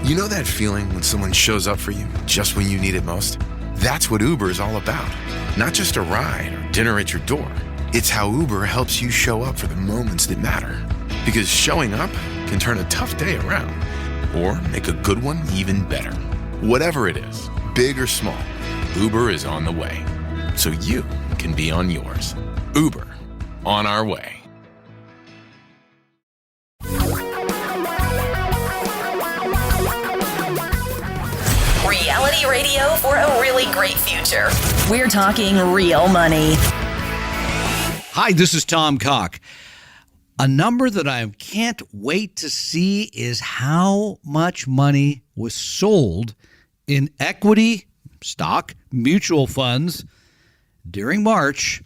You know that feeling when someone shows up for you just when you need it most? That's what Uber is all about. Not just a ride or dinner at your door. It's how Uber helps you show up for the moments that matter. Because showing up can turn a tough day around or make a good one even better. Whatever it is, big or small, Uber is on the way. So you can be on yours. Uber, on our way. Reality radio for a really great future. We're talking real money. Hi, this is Tom Cock. A number that I can't wait to see is how much money was sold in equity, stock, mutual funds during March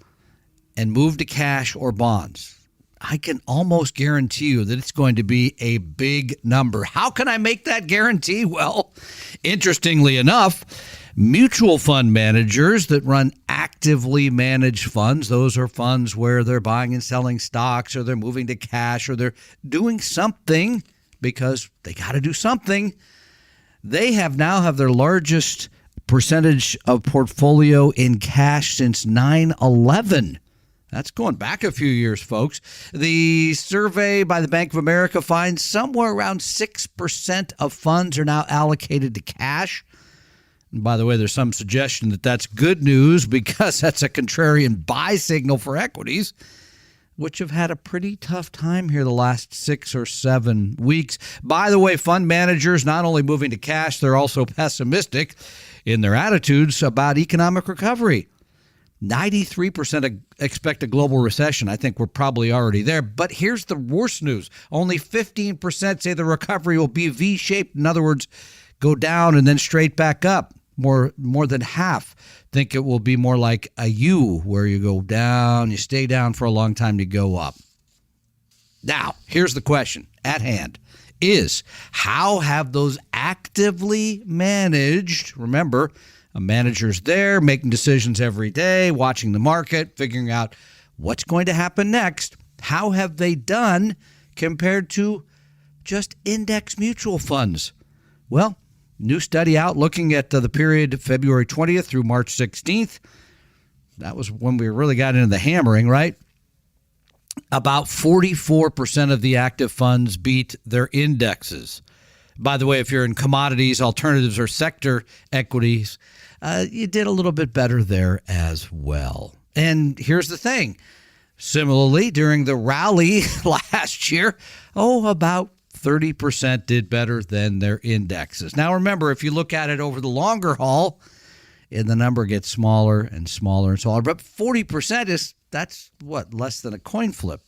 and moved to cash or bonds. I can almost guarantee you that it's going to be a big number. How can I make that guarantee? Well, interestingly enough, mutual fund managers that run actively managed funds, those are funds where they're buying and selling stocks or they're moving to cash or they're doing something because they got to do something. They now have their largest percentage of portfolio in cash since 9/11. That's going back a few years, folks. The survey by the Bank of America finds somewhere around 6% of funds are now allocated to cash. And by the way, there's some suggestion that that's good news because that's a contrarian buy signal for equities, which have had a pretty tough time here the last 6 or 7 weeks. By the way, fund managers not only moving to cash, they're also pessimistic in their attitudes about economic recovery. 93% expect a global recession. I think we're probably already there. But here's the worst news. Only 15% say the recovery will be V-shaped. In other words, go down and then straight back up. More than half think it will be more like a U, where you go down, you stay down for a long time, you go up. Now, here's the question at hand is, how have those actively managed, remember, a manager's there making decisions every day, watching the market, figuring out what's going to happen next. How have they done compared to just index mutual funds? Well, new study out looking at the period February 20th through March 16th. That was when we really got into the hammering, right? About 44% of the active funds beat their indexes. By the way, if you're in commodities, alternatives, or sector equities, you did a little bit better there as well. And here's the thing. Similarly, during the rally last year, about 30% did better than their indexes. Now, remember, if you look at it over the longer haul, and the number gets smaller and smaller and smaller. But 40% that's less than a coin flip.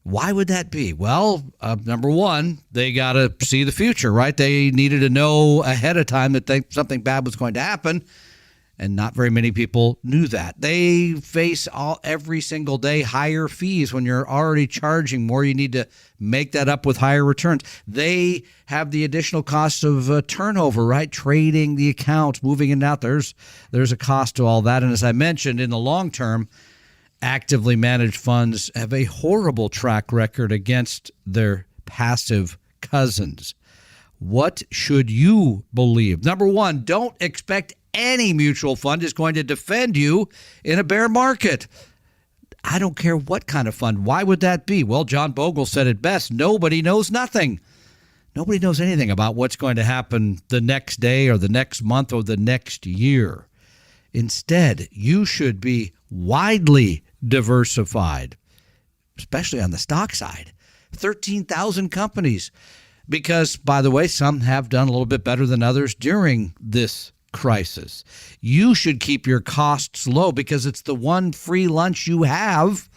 Why would that be? Well, number one, they got to see the future, right? They needed to know ahead of time that something bad was going to happen, and not very many people knew that. They face every single day higher fees. When you're already charging more, you need to make that up with higher returns. They have the additional costs of turnover, right? Trading the accounts, moving in and out. There's a cost to all that. And as I mentioned, in the long term, actively managed funds have a horrible track record against their passive cousins. What should you believe? Number one, don't expect any mutual fund is going to defend you in a bear market. I don't care what kind of fund. Why would that be? Well, John Bogle said it best. Nobody knows nothing. Nobody knows anything about what's going to happen the next day or the next month or the next year. Instead, you should be widely diversified, especially on the stock side. 13,000 companies. Because, by the way, some have done a little bit better than others during this crisis. You should keep your costs low because it's the one free lunch you have.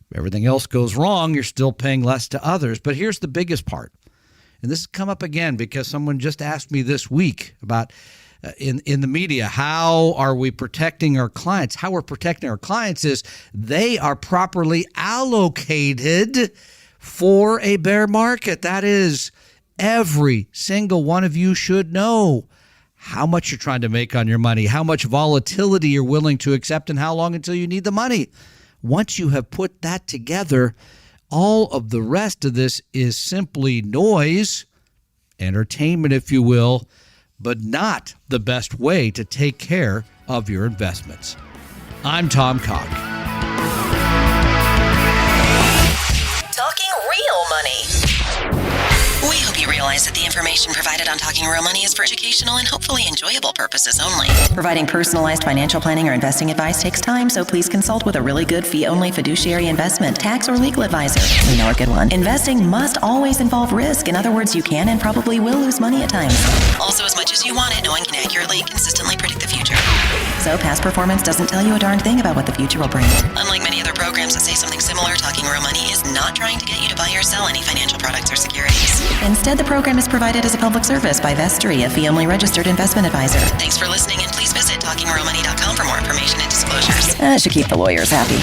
If everything else goes wrong, you're still paying less to others. But here's the biggest part. And this has come up again because someone just asked me this week about in the media, how are we protecting our clients? How we're protecting our clients is they are properly allocated for a bear market. That is, every single one of you should know how much you're trying to make on your money, how much volatility you're willing to accept, and how long until you need the money. Once you have put that together, all of the rest of this is simply noise entertainment, if you will, but not the best way to take care of your investments. I'm Tom Cock. Talking real money. We hope you realize that the information provided on Talking Real Money is for educational and hopefully enjoyable purposes only. Providing personalized financial planning or investing advice takes time, so please consult with a really good fee-only fiduciary investment, tax, or legal advisor. We know a good one. Investing must always involve risk. In other words, you can and probably will lose money at times. Also, as much as you want it, no one can accurately, consistently predict the future. So past performance doesn't tell you a darn thing about what the future will bring. Unlike many other programs that say something similar, Talking Real Money is not trying to get you to buy or sell any financial products or securities. Instead, the program is provided as a public service by Vestry, a fee-only registered investment advisor. Thanks for listening, and please visit TalkingRealMoney.com for more information and disclosures. That should keep the lawyers happy.